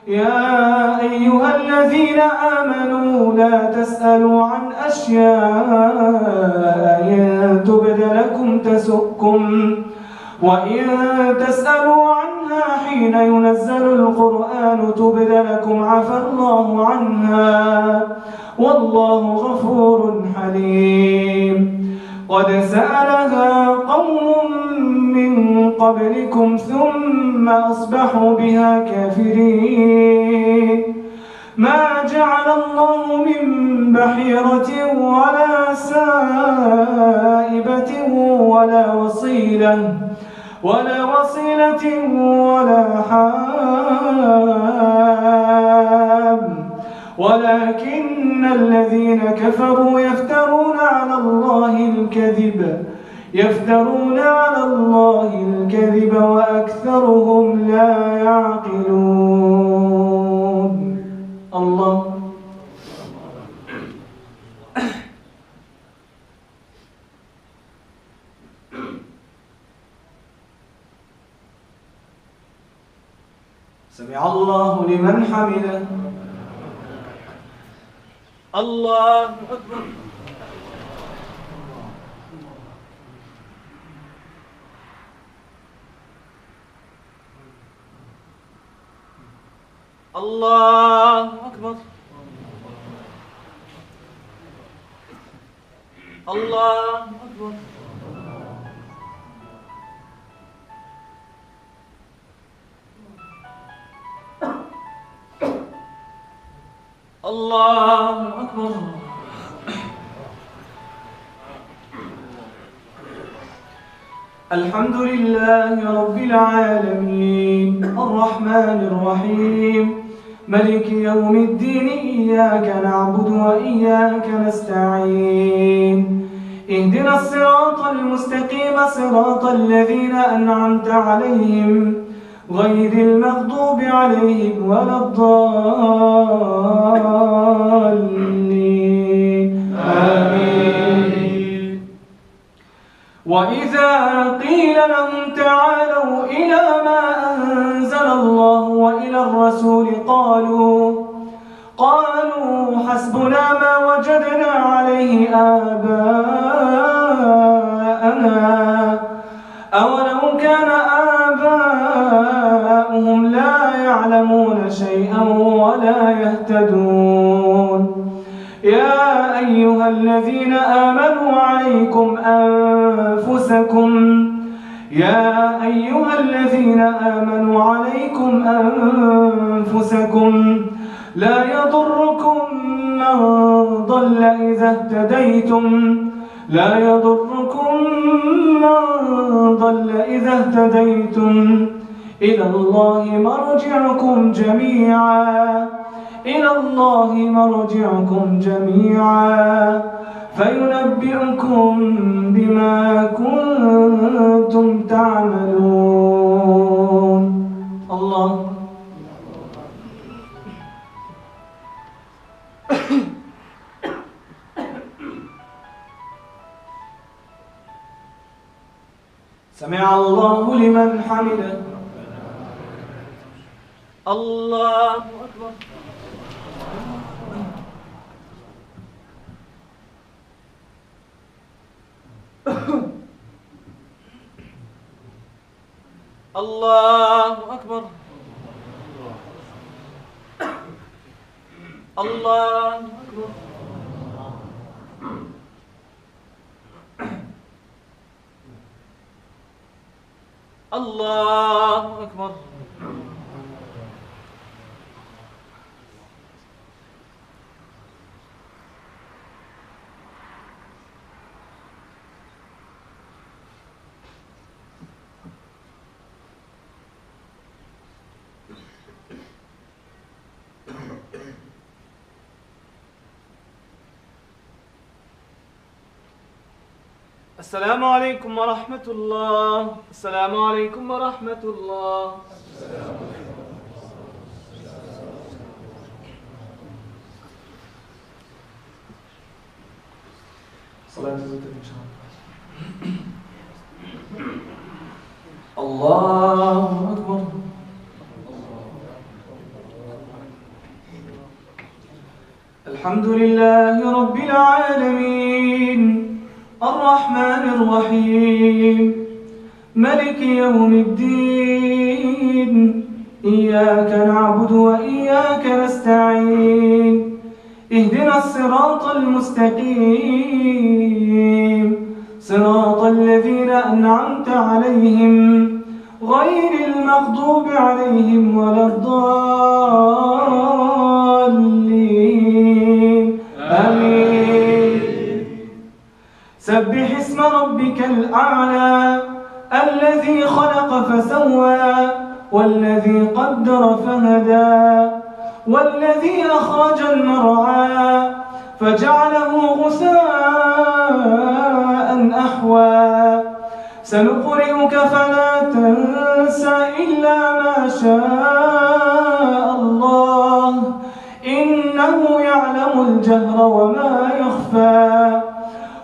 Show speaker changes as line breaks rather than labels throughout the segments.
يا أيها الذين آمنوا لا تسألوا عن أشياء إن تبد لكم تسؤكم وإن تسألوا عنها حين ينزل القرآن تبد لكم عفى الله عنها والله غفور حليم. قد سألها قوم من قبلكم ثم أصبحوا بها كافرين. ما جعل الله من بحيرة ولا سائبة ولا وصيلة ولا حام ولكن الذين كفروا يفترون على الله الكذب وأكثرهم لا يعقلون. الله. سمع الله لمن حمده. الله أكبر. الله أكبر. الله أكبر. الله أكبر. الحمد لله رب العالمين الرحمن الرحيم ملك يوم الدين إياك نعبد وإياك نستعين اهدنا الصراط المستقيم صراط الذين أنعمت عليهم غير المغضوب عليهم ولا الضالين آمين. وإذا قيل لهم تعالوا إلى ما أنزل الله وإلى الرسول قالوا حسبنا ما وجدنا عليه آباءنا أولو كان آباؤهم لا يعلمون شيئا ولا يهتدون. يا أيها الذين آمنوا عليكم أنفسكم لا يضركم من ضل إذا اهتديتم إلى الله مرجعكم جميعا فينبئكم بما كنتم تعملون. الله. سمع الله لمن حمده. الله أكبر. الله أكبر. الله أكبر. الله أكبر. السلام عليكم ورحمة الله. السلام عليكم ورحمة الله. صلاة الوتر إن شاء الله. الله أكبر. الحمد لله رب العالمين الرحمن الرحيم ملك يوم الدين إياك نعبد وإياك نستعين اهدنا الصراط المستقيم صراط الذين أنعمت عليهم غير المغضوب عليهم ولا الضالين آمين. سبح اسم ربك الأعلى الذي خلق فسوى والذي قدر فهدى والذي أخرج المرعى فجعله غثاء أحوى سنقرئك فلا تنسى إلا ما شاء الله إنه يعلم الجهر وما يخفى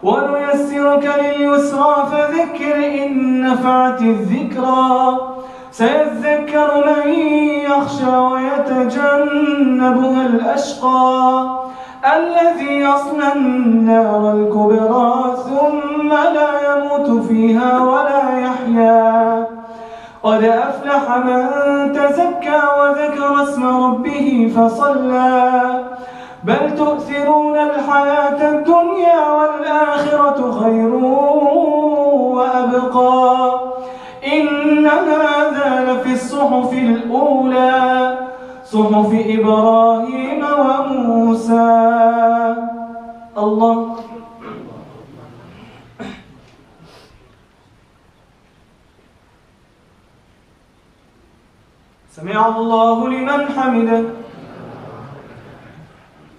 ونيسرك لليسرى فذكر إن نفعت الذكرى سيذكر من يخشى ويتجنبها الأشقى الذي يصلى النار الكبرى ثم لا يموت فيها ولا يحيا قد أفلح من تزكى وذكر اسم ربه فصلى بل تؤثرون الحياة الدنيا والآخرة خير وأبقى إن هذا لفي الصحف الأولى صحف إبراهيم وموسى. الله. سمع الله لمن حمده.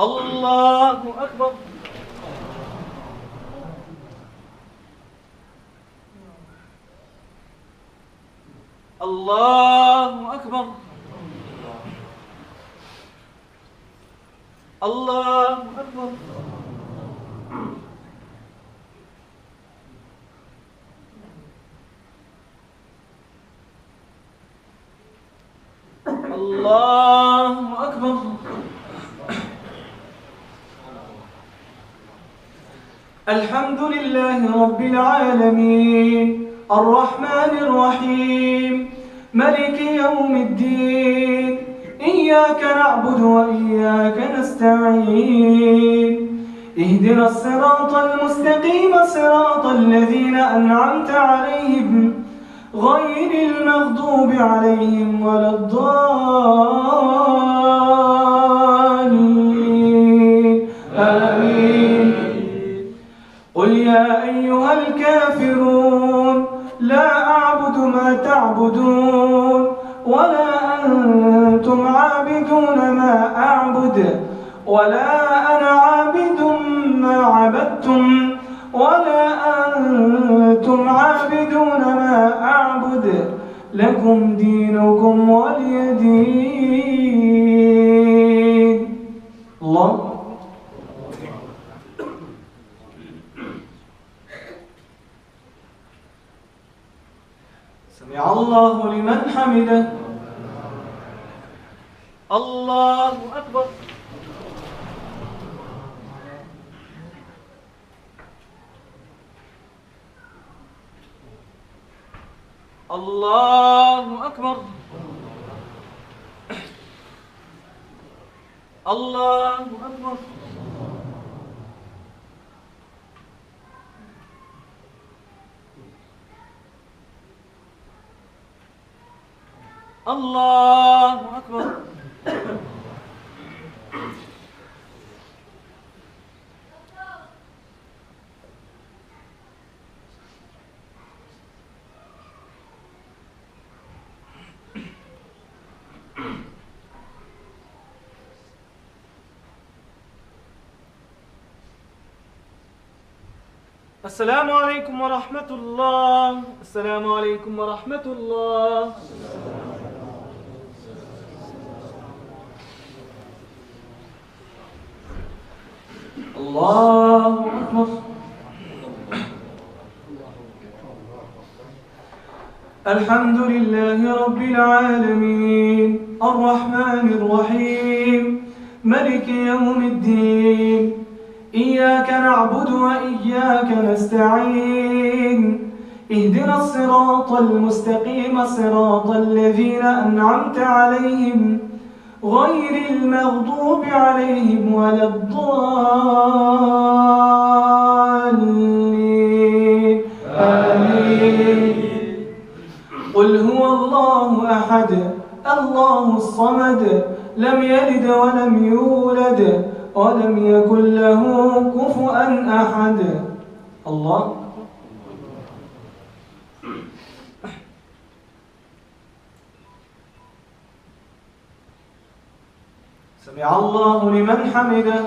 الله أكبر. الله أكبر. الله أكبر. الله أكبر. الحمد لله رب العالمين الرحمن الرحيم ملك يوم الدين إياك نعبد وإياك نستعين اهدنا الصراط المستقيم صراط الذين أنعمت عليهم غير المغضوب عليهم ولا الضالين آمين. قل يا أيها الكافرون لا أعبد ما تعبدون ولا أنتم عابدون ما أعبد ولا أنا عابد ما عبدتم ولا أنتم عابدون ما أعبد لكم دينكم ولي دين. الله. سمع الله لمن حمده. الله أكبر. الله أكبر. الله أكبر. الله أكبر. السلام عليكم ورحمة الله. السلام عليكم ورحمة الله. الله أكبر. الحمد لله رب العالمين الرحمن الرحيم ملك يوم الدين. إياك نعبد وإياك نستعين. اهدنا الصراط المستقيم صراط الذين أنعمت عليهم غير المغضوب عليهم ولا الضالين. آمين. قل هو الله أحد الله الصمد لم يلد ولم يولد ولم يكن له كفؤا أحد. الله. سمع الله لمن حمده.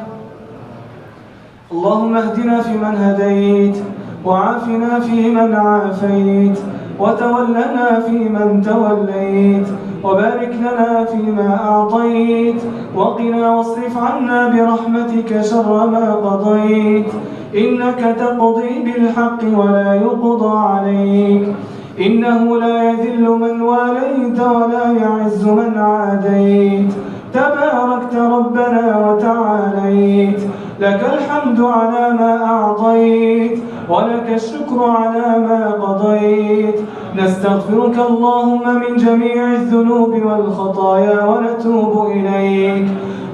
اللهم اهدنا فيمن هديت وعافنا فيمن عافيت وتولنا فيمن توليت وبارك لنا فيما أعطيت وقنا واصرف عنا برحمتك شر ما قضيت إنك تقضي بالحق ولا يقضى عليك إنه لا يذل من واليت ولا يعز من عاديت تباركت ربنا وتعاليت لك الحمد على ما أعطيت ولك الشكر على ما قضيت نستغفرك اللهم من جميع الذنوب والخطايا ونتوب إليك.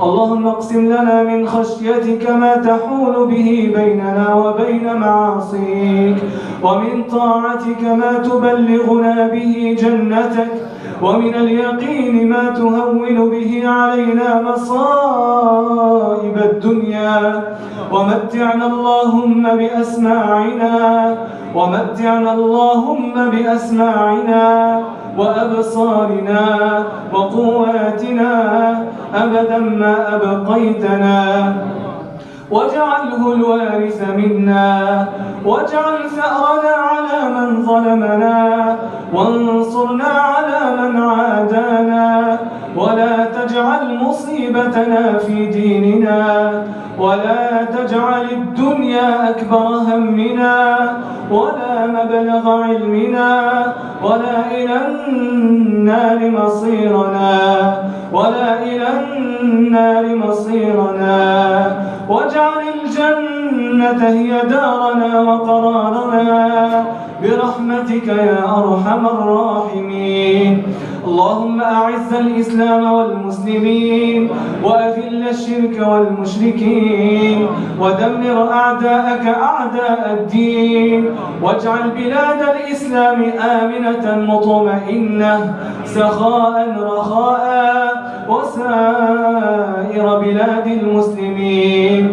اللهم اقسم لنا من خشيتك ما تحول به بيننا وبين معاصيك ومن طاعتك ما تبلغنا به جنتك ومن اليقين ما تهون به علينا مصائب الدنيا ومتعنا اللهم بأسماعنا وأبصارنا وقواتنا أبدا ما أبقيتنا واجعله الوارث منا واجعل ثأرنا على من ظلمنا وانصرنا على من عادانا ولا تجعل مصيبتنا في ديننا ولا تجعل الدنيا أكبر همنا ولا مبلغ علمنا ولا إلى النار مصيرنا واجعل الجنة هي دارنا وقرارنا برحمتك يا أرحم الراحمين. اللهم أعز الإسلام والمسلمين وأذل الشرك والمشركين ودمر أعداءك أعداء الدين واجعل بلاد الإسلام آمنة مطمئنة سخاء رخاء وسائر بلاد المسلمين.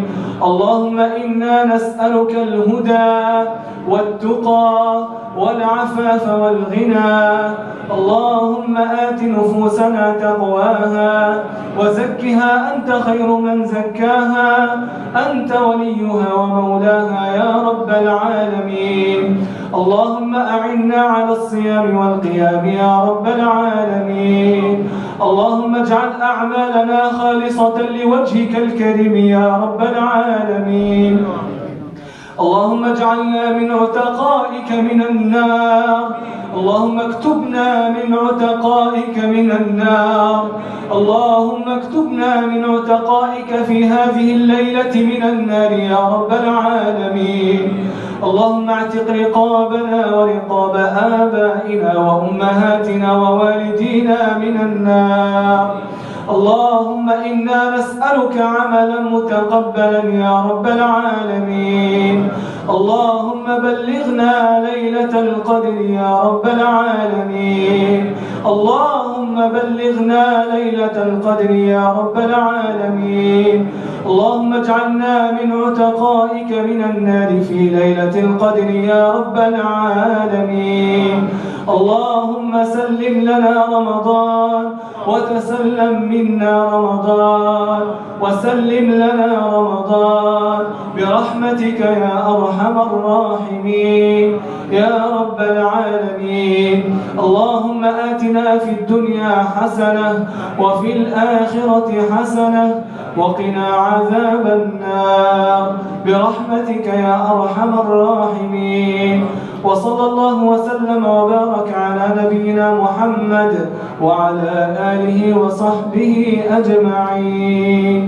اللهم إنا نسألك الهدى والتقى والعفاف والغنى. اللهم آت نفوسنا تقواها وزكها أنت خير من زكاها أنت وليها ومولاها يا رب العالمين. اللهم أعنا على الصيام والقيام يا رب العالمين. اللهم اجعل أعمالنا خالصة لوجهك الكريم يا رب العالمين. اللهم اجعلنا من عتقائك من النار. اللهم اكتبنا من عتقائك من النار. اللهم اكتبنا من عتقائك في هذه الليلة من النار يا رب العالمين. اللهم اعتق رقابنا ورقاب آبائنا وأمهاتنا ووالدينا من النار. اللهم إنا نسألك عملا متقبلا يا رب العالمين. اللهم بلغنا ليلة القدر يا رب العالمين. اللهم بلغنا ليلة القدر يا رب العالمين. اللهم اجعلنا من عتقائك من النار في ليلة القدر يا رب العالمين. اللهم سلم لنا رمضان وتسلم منا رمضان وسلم لنا رمضان برحمتك يا أرحم الراحمين يا رب العالمين. اللهم آتنا في الدنيا الدنيا حسنة وفي الآخرة حسنة وقنا عذاب النار برحمتك يا أرحم الراحمين. وصلى الله وسلم وبارك على نبينا محمد وعلى آله وصحبه أجمعين.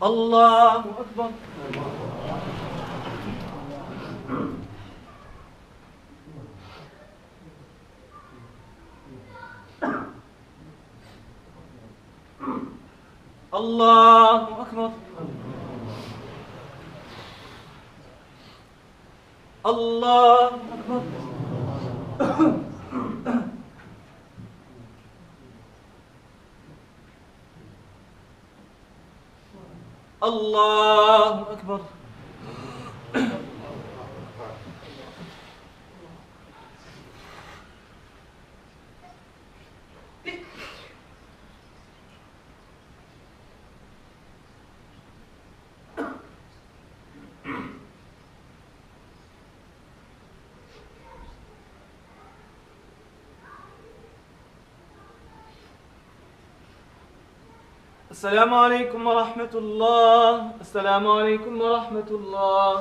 الله أكبر. الله أكبر. الله أكبر. الله أكبر. السلام عليكم ورحمة الله. السلام عليكم ورحمة الله.